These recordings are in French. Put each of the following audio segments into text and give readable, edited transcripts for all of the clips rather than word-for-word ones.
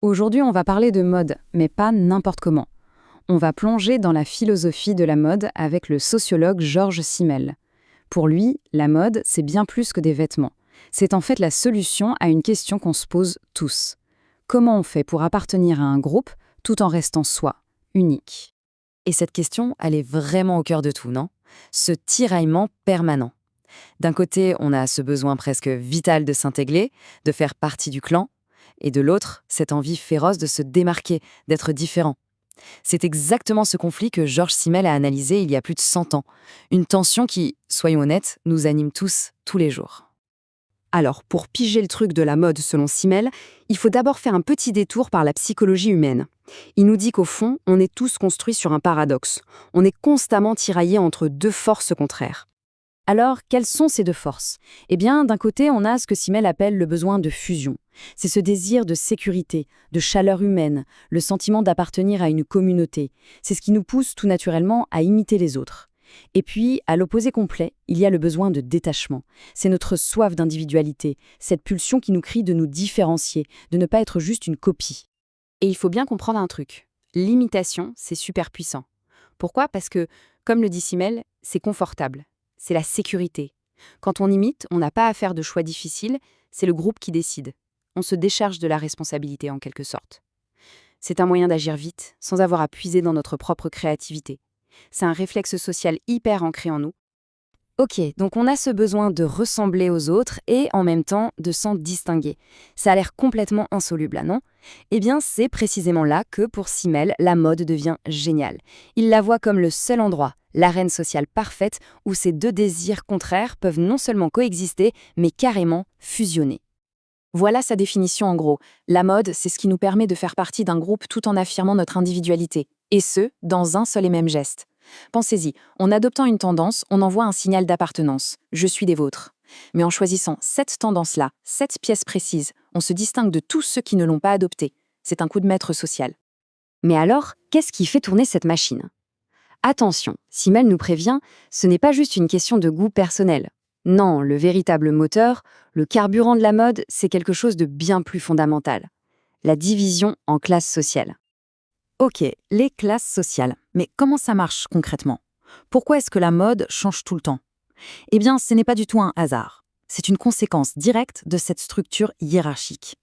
Aujourd'hui, on va parler de mode, mais pas n'importe comment. On va plonger dans la philosophie de la mode avec le sociologue Georges Simmel. Pour lui, la mode, c'est bien plus que des vêtements. C'est en fait la solution à une question qu'on se pose tous. Comment on fait pour appartenir à un groupe tout en restant soi, unique? Et cette question, elle est vraiment au cœur de tout, non? Ce tiraillement permanent. D'un côté, on a ce besoin presque vital de s'intégrer, de faire partie du clan, et de l'autre, cette envie féroce de se démarquer, d'être différent. C'est exactement ce conflit que Georges Simmel a analysé il y a plus de 100 ans. Une tension qui, soyons honnêtes, nous anime tous les jours. Alors, pour piger le truc de la mode selon Simmel, il faut d'abord faire un petit détour par la psychologie humaine. Il nous dit qu'au fond, on est tous construits sur un paradoxe. On est constamment tiraillés entre deux forces contraires. Alors, quelles sont ces deux forces? Eh bien, d'un côté, on a ce que Simmel appelle le besoin de fusion. C'est ce désir de sécurité, de chaleur humaine, le sentiment d'appartenir à une communauté. C'est ce qui nous pousse tout naturellement à imiter les autres. Et puis, à l'opposé complet, il y a le besoin de détachement. C'est notre soif d'individualité, cette pulsion qui nous crie de nous différencier, de ne pas être juste une copie. Et il faut bien comprendre un truc. L'imitation, c'est super puissant. Pourquoi? Parce que, comme le dit Simmel, c'est confortable. C'est la sécurité. Quand on imite, on n'a pas à faire de choix difficiles, c'est le groupe qui décide. On se décharge de la responsabilité en quelque sorte. C'est un moyen d'agir vite, sans avoir à puiser dans notre propre créativité. C'est un réflexe social hyper ancré en nous. Ok, donc on a ce besoin de ressembler aux autres et en même temps de s'en distinguer. Ça a l'air complètement insoluble, là, non? Eh bien, c'est précisément là que, pour Simmel, la mode devient géniale. Il la voit comme le seul endroit, l'arène sociale parfaite, où ces deux désirs contraires peuvent non seulement coexister, mais carrément fusionner. Voilà sa définition en gros. La mode, c'est ce qui nous permet de faire partie d'un groupe tout en affirmant notre individualité. Et ce, dans un seul et même geste. Pensez-y, en adoptant une tendance, on envoie un signal d'appartenance. Je suis des vôtres. Mais en choisissant cette tendance-là, cette pièce précise, on se distingue de tous ceux qui ne l'ont pas adoptée. C'est un coup de maître social. Mais alors, qu'est-ce qui fait tourner cette machine? Attention, Simmel nous prévient, ce n'est pas juste une question de goût personnel. Non, le véritable moteur, le carburant de la mode, c'est quelque chose de bien plus fondamental. La division en classes sociales. Ok, les classes sociales. Mais comment ça marche concrètement? Pourquoi est-ce que la mode change tout le temps? Eh bien, ce n'est pas du tout un hasard. C'est une conséquence directe de cette structure hiérarchique.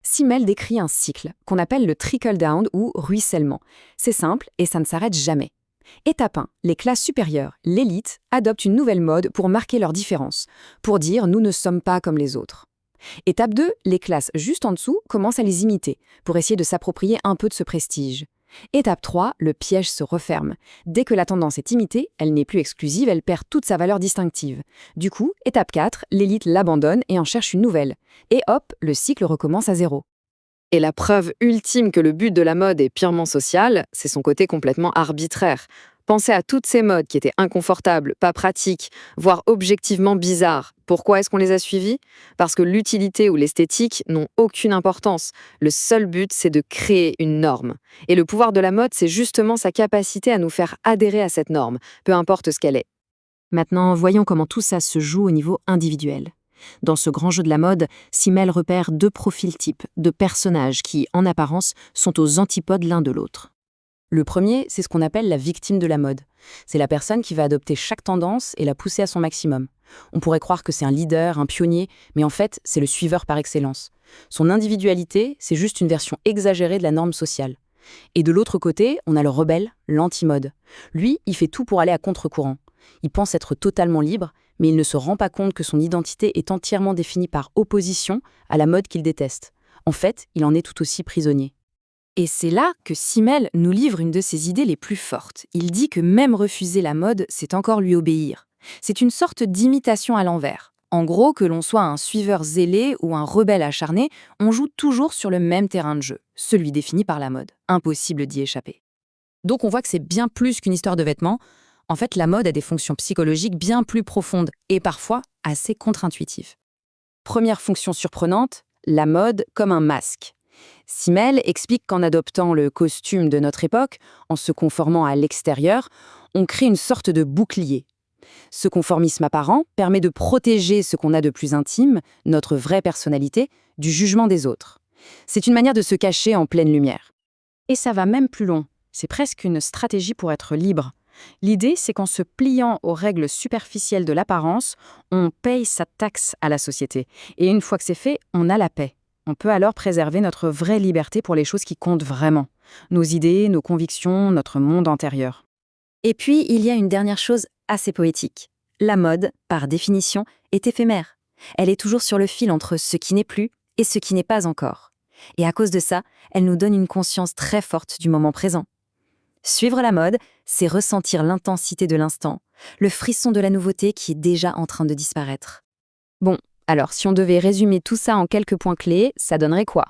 Simmel décrit un cycle qu'on appelle le trickle-down ou ruissellement. C'est simple et ça ne s'arrête jamais. Étape 1, les classes supérieures, l'élite, adoptent une nouvelle mode pour marquer leur différence, pour dire « nous ne sommes pas comme les autres ». Étape 2, les classes juste en dessous commencent à les imiter, pour essayer de s'approprier un peu de ce prestige. Étape 3, le piège se referme. Dès que la tendance est imitée, elle n'est plus exclusive, elle perd toute sa valeur distinctive. Du coup, étape 4, l'élite l'abandonne et en cherche une nouvelle. Et hop, le cycle recommence à zéro. Et la preuve ultime que le but de la mode est purement social, c'est son côté complètement arbitraire. Pensez à toutes ces modes qui étaient inconfortables, pas pratiques, voire objectivement bizarres. Pourquoi est-ce qu'on les a suivies? Parce que l'utilité ou l'esthétique n'ont aucune importance. Le seul but, c'est de créer une norme. Et le pouvoir de la mode, c'est justement sa capacité à nous faire adhérer à cette norme, peu importe ce qu'elle est. Maintenant, voyons comment tout ça se joue au niveau individuel. Dans ce grand jeu de la mode, Simmel repère deux profils types de personnages qui, en apparence, sont aux antipodes l'un de l'autre. Le premier, c'est ce qu'on appelle la victime de la mode. C'est la personne qui va adopter chaque tendance et la pousser à son maximum. On pourrait croire que c'est un leader, un pionnier, mais en fait, c'est le suiveur par excellence. Son individualité, c'est juste une version exagérée de la norme sociale. Et de l'autre côté, on a le rebelle, l'anti-mode. Lui, il fait tout pour aller à contre-courant. Il pense être totalement libre, mais il ne se rend pas compte que son identité est entièrement définie par opposition à la mode qu'il déteste. En fait, il en est tout aussi prisonnier. Et c'est là que Simmel nous livre une de ses idées les plus fortes. Il dit que même refuser la mode, c'est encore lui obéir. C'est une sorte d'imitation à l'envers. En gros, que l'on soit un suiveur zélé ou un rebelle acharné, on joue toujours sur le même terrain de jeu, celui défini par la mode. Impossible d'y échapper. Donc on voit que c'est bien plus qu'une histoire de vêtements. En fait, la mode a des fonctions psychologiques bien plus profondes et parfois assez contre-intuitives. Première fonction surprenante, la mode comme un masque. Simmel explique qu'en adoptant le costume de notre époque, en se conformant à l'extérieur, on crée une sorte de bouclier. Ce conformisme apparent permet de protéger ce qu'on a de plus intime, notre vraie personnalité, du jugement des autres. C'est une manière de se cacher en pleine lumière. Et ça va même plus loin. C'est presque une stratégie pour être libre. L'idée, c'est qu'en se pliant aux règles superficielles de l'apparence, on paye sa taxe à la société. Et une fois que c'est fait, on a la paix. On peut alors préserver notre vraie liberté pour les choses qui comptent vraiment. Nos idées, nos convictions, notre monde intérieur. Et puis, il y a une dernière chose assez poétique. La mode, par définition, est éphémère. Elle est toujours sur le fil entre ce qui n'est plus et ce qui n'est pas encore. Et à cause de ça, elle nous donne une conscience très forte du moment présent. Suivre la mode, c'est ressentir l'intensité de l'instant, le frisson de la nouveauté qui est déjà en train de disparaître. Bon, alors si on devait résumer tout ça en quelques points clés, ça donnerait quoi?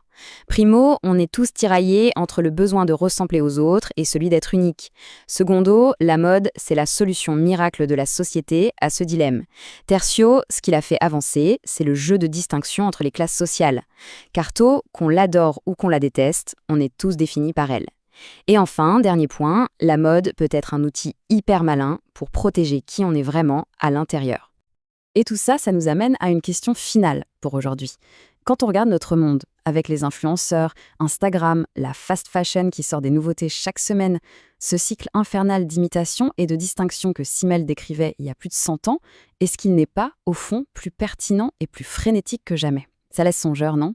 Primo, on est tous tiraillés entre le besoin de ressembler aux autres et celui d'être unique. Secondo, la mode, c'est la solution miracle de la société à ce dilemme. Tertio, ce qui l'a fait avancer, c'est le jeu de distinction entre les classes sociales. Quarto, qu'on l'adore ou qu'on la déteste, on est tous définis par elle. Et enfin, dernier point, la mode peut être un outil hyper malin pour protéger qui on est vraiment à l'intérieur. Et tout ça, ça nous amène à une question finale pour aujourd'hui. Quand on regarde notre monde, avec les influenceurs, Instagram, la fast fashion qui sort des nouveautés chaque semaine, ce cycle infernal d'imitation et de distinction que Simmel décrivait il y a plus de 100 ans, est-ce qu'il n'est pas, au fond, plus pertinent et plus frénétique que jamais? Ça laisse songeur, non?